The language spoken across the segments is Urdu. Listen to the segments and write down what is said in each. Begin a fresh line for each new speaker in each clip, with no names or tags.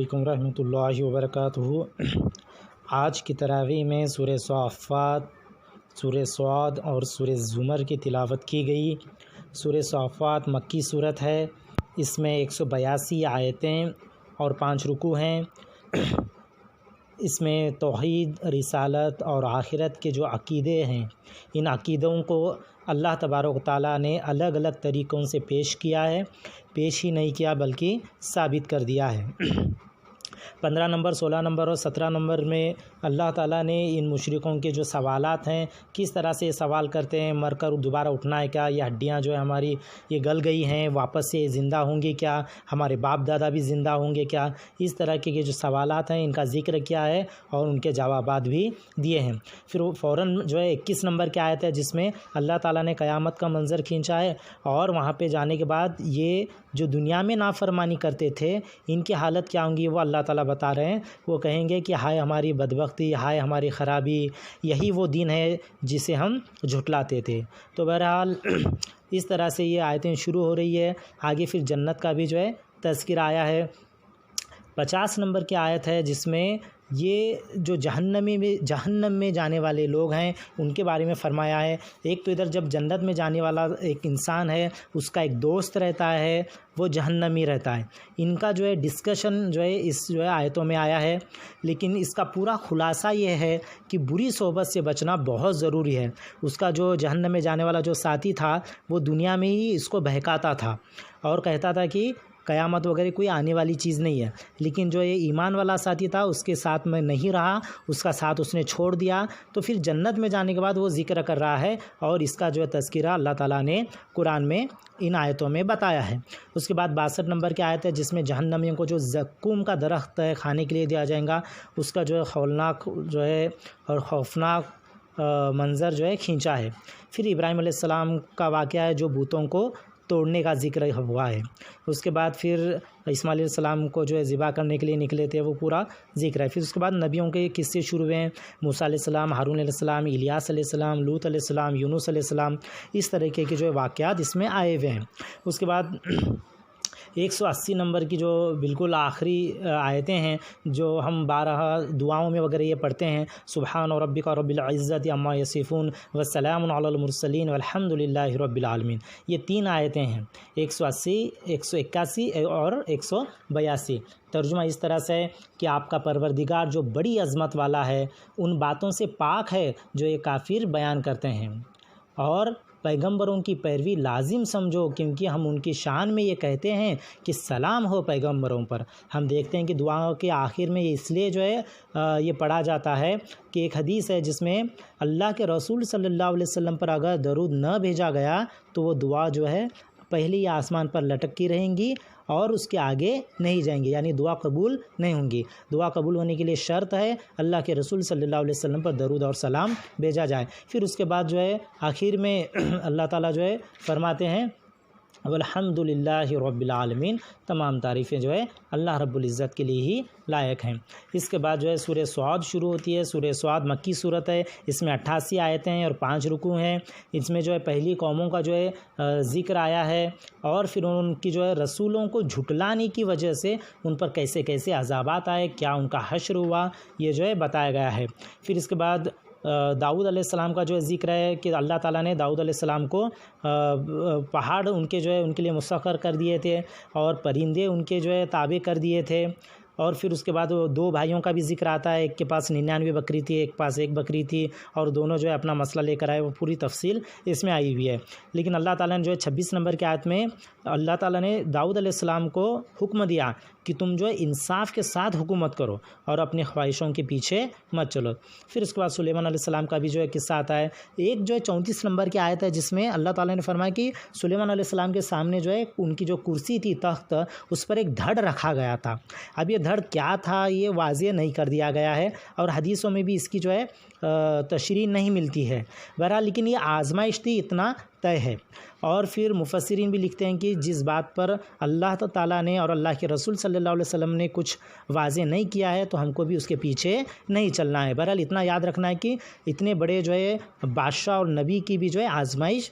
علیکم ورحمۃ وبرکاتہ۔ آج کی تراویح میں سورہ صافات، سورہ صاد اور سورہ زمر کی تلاوت کی گئی۔ سورہ صافات مکی صورت ہے، اس میں 182 آیتیں اور 5 رکوع ہیں۔ اس میں توحید، رسالت اور آخرت کے جو عقیدے ہیں، ان عقیدوں کو اللہ تبارک و تعالیٰ نے الگ الگ طریقوں سے پیش کیا ہے، پیش ہی نہیں کیا بلکہ ثابت کر دیا ہے۔ 15 نمبر، 16 نمبر اور 17 نمبر میں اللہ تعالیٰ نے ان مشرکوں کے جو سوالات ہیں، کس طرح سے یہ سوال کرتے ہیں، مر کر دوبارہ اٹھنا ہے کیا، یہ ہڈیاں جو ہے ہماری یہ گل گئی ہیں، واپس سے زندہ ہوں گی کیا، ہمارے باپ دادا بھی زندہ ہوں گے کیا، اس طرح کے جو سوالات ہیں ان کا ذکر کیا ہے اور ان کے جوابات بھی دیے ہیں۔ پھر وہ فوراً جو ہے 21 نمبر کی آیت ہے جس میں اللہ تعالیٰ نے قیامت کا منظر کھینچا ہے، اور وہاں پہ جانے کے بعد یہ جو دنیا میں نافرمانی کرتے تھے ان کی حالت کیا ہوں گی وہ اللہ تعالیٰ بتا رہے ہیں۔ وہ کہیں گے کہ ہائے ہماری بدبختی، ہائے ہماری خرابی، یہی وہ دین ہے جسے ہم جھٹلاتے تھے۔ تو بہرحال اس طرح سے یہ آیتیں شروع ہو رہی ہے۔ آگے پھر جنت کا بھی جو ہے تذکرہ آیا ہے۔ 50 نمبر کی آیت ہے جس میں یہ جو جہنم میں جانے والے لوگ ہیں ان کے بارے میں فرمایا ہے۔ ایک تو ادھر جب جنت میں جانے والا ایک انسان ہے، اس کا ایک دوست رہتا ہے، وہ جہنمی رہتا ہے۔ ان کا جو ہے ڈسکشن جو ہے اس جو ہے آیتوں میں آیا ہے، لیکن اس کا پورا خلاصہ یہ ہے کہ بری صحبت سے بچنا بہت ضروری ہے۔ اس کا جو جہنم میں جانے والا جو ساتھی تھا وہ دنیا میں ہی اس کو بہکاتا تھا اور کہتا تھا کہ قیامت وغیرہ کوئی آنے والی چیز نہیں ہے، لیکن جو یہ ایمان والا ساتھی تھا اس کے ساتھ میں نہیں رہا، اس کا ساتھ اس نے چھوڑ دیا، تو پھر جنت میں جانے کے بعد وہ ذکر کر رہا ہے، اور اس کا جو ہے تذکرہ اللہ تعالیٰ نے قرآن میں ان آیتوں میں بتایا ہے۔ اس کے بعد 62 نمبر کی آیت ہے جس میں جہنمیوں کو جو زقوم کا درخت ہے کھانے کے لیے دیا جائے گا، اس کا جو ہے ہولناک جو ہے اور خوفناک منظر جو ہے کھینچا ہے۔ پھر ابراہیم علیہ السلام کا واقعہ ہے جو بتوں کو توڑنے کا ذکر ہوا ہے۔ اس کے بعد پھر اسماعیل علیہ السلام کو جو ہے ذبح کرنے کے لیے نکلے تھے، وہ پورا ذکر ہے۔ پھر اس کے بعد نبیوں کے قصے شروع ہوئے ہیں، موسیٰ علیہ السلام، ہارون علیہ السلام، الیاس علیہ السلام، لوط علیہ السلام، یونس علیہ السلام، اس طریقے کے جو ہے واقعات اس میں آئے ہوئے ہیں۔ اس کے بعد 180 نمبر کی جو بالکل آخری آیتیں ہیں جو ہم بارہا دعاؤں میں وغیرہ یہ پڑھتے ہیں، سبحان ربک رب العزت عما یصفون وسلام علی المرسلین والحمد للہ رب العالمین، یہ 3 آیتیں ہیں، 180، 181 اور 182۔ ترجمہ اس طرح سے ہے کہ آپ کا پروردگار جو بڑی عظمت والا ہے، ان باتوں سے پاک ہے جو یہ کافر بیان کرتے ہیں، اور پیغمبروں کی پیروی لازم سمجھو، کیونکہ ہم ان کی شان میں یہ کہتے ہیں کہ سلام ہو پیغمبروں پر۔ ہم دیکھتے ہیں کہ دعاؤں کے آخر میں اس لیے جو ہے یہ پڑھا جاتا ہے کہ ایک حدیث ہے جس میں اللہ کے رسول صلی اللہ علیہ وسلم پر اگر درود نہ بھیجا گیا تو وہ دعا جو ہے پہلے ہی آسمان پر لٹکتی رہیں گی اور اس کے آگے نہیں جائیں گی، یعنی دعا قبول نہیں ہوں گی۔ دعا قبول ہونے کے لیے شرط ہے اللہ کے رسول صلی اللہ علیہ وسلم پر درود اور سلام بھیجا جائے۔ پھر اس کے بعد جو ہے آخر میں اللہ تعالیٰ جو ہے فرماتے ہیں والحمد للہ رب العالمین، تمام تعریفیں جو ہے اللہ رب العزت کے لیے ہی لائق ہیں۔ اس کے بعد جو ہے سورہ صاد شروع ہوتی ہے۔ سورہ صاد مکی صورت ہے، اس میں 88 آیتیں ہیں اور 5 رکوع ہیں۔ اس میں جو ہے پہلی قوموں کا جو ہے ذکر آیا ہے، اور پھر ان کی جو ہے رسولوں کو جھٹلانے کی وجہ سے ان پر کیسے کیسے عذابات آئے، کیا ان کا حشر ہوا، یہ جو ہے بتایا گیا ہے۔ پھر اس کے بعد داؤد علیہ السلام کا جو ہے ذکر ہے کہ اللہ تعالیٰ نے داؤد علیہ السلام کو پہاڑ ان کے جو ہے ان کے لیے مسخر کر دیے تھے، اور پرندے ان کے جو ہے تابع کر دیے تھے۔ اور پھر اس کے بعد وہ 2 بھائیوں کا بھی ذکر آتا ہے، ایک کے پاس 99 بکری تھی، ایک پاس 1 بکری تھی، اور دونوں جو ہے اپنا مسئلہ لے کر آئے، وہ پوری تفصیل اس میں آئی ہوئی ہے۔ لیکن اللہ تعالیٰ نے جو ہے 26 نمبر کی آیت میں اللہ تعالیٰ نے داؤد علیہ السلام کو حکم دیا کہ تم جو ہے انصاف کے ساتھ حکومت کرو اور اپنی خواہشوں کے پیچھے مت چلو۔ پھر اس کے بعد سلیمان علیہ السلام کا بھی جو ہے قصہ آتا ہے۔ ایک جو ہے 34 نمبر کی آیت ہے جس میں اللہ تعالیٰ نے فرمایا کہ سلیمان علیہ السلام کے سامنے جو ہے ان کی جو کرسی تھی، تخت، اس پر ایک دھڑ رکھا گیا تھا۔ اب یہ دھڑ کیا تھا یہ واضح نہیں کر دیا گیا ہے، اور حدیثوں میں بھی اس کی جو ہے تشریح نہیں ملتی ہے۔ بہرحال لیکن یہ آزمائش تھی، اتنا طے ہے۔ اور پھر مفسرین بھی لکھتے ہیں کہ جس بات پر اللہ تعالیٰ نے اور اللہ کے رسول صلی اللہ علیہ وسلم نے کچھ واضح نہیں کیا ہے تو ہم کو بھی اس کے پیچھے نہیں چلنا ہے۔ بہرحال اتنا یاد رکھنا ہے کہ اتنے بڑے جو ہے بادشاہ اور نبی کی بھی جو ہے آزمائش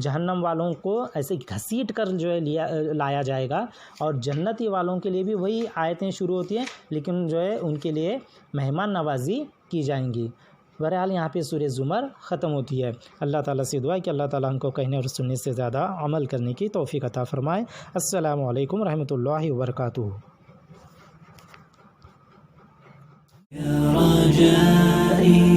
جہنم والوں کو ایسے گھسیٹ کر جو ہے لایا جائے گا، اور جنتی والوں کے لیے بھی وہی آیتیں شروع ہوتی ہیں، لیکن جو ہے ان کے لیے مہمان نوازی کی جائیں گی۔ بہرحال یہاں پہ سورہ زمر ختم ہوتی ہے۔ اللہ تعالیٰ سے دعا ہے کہ اللہ تعالیٰ ہم کو کہنے اور سننے سے زیادہ عمل کرنے کی توفیق عطا فرمائے۔ السلام علیکم ورحمۃ اللہ وبرکاتہ۔
يا رجائي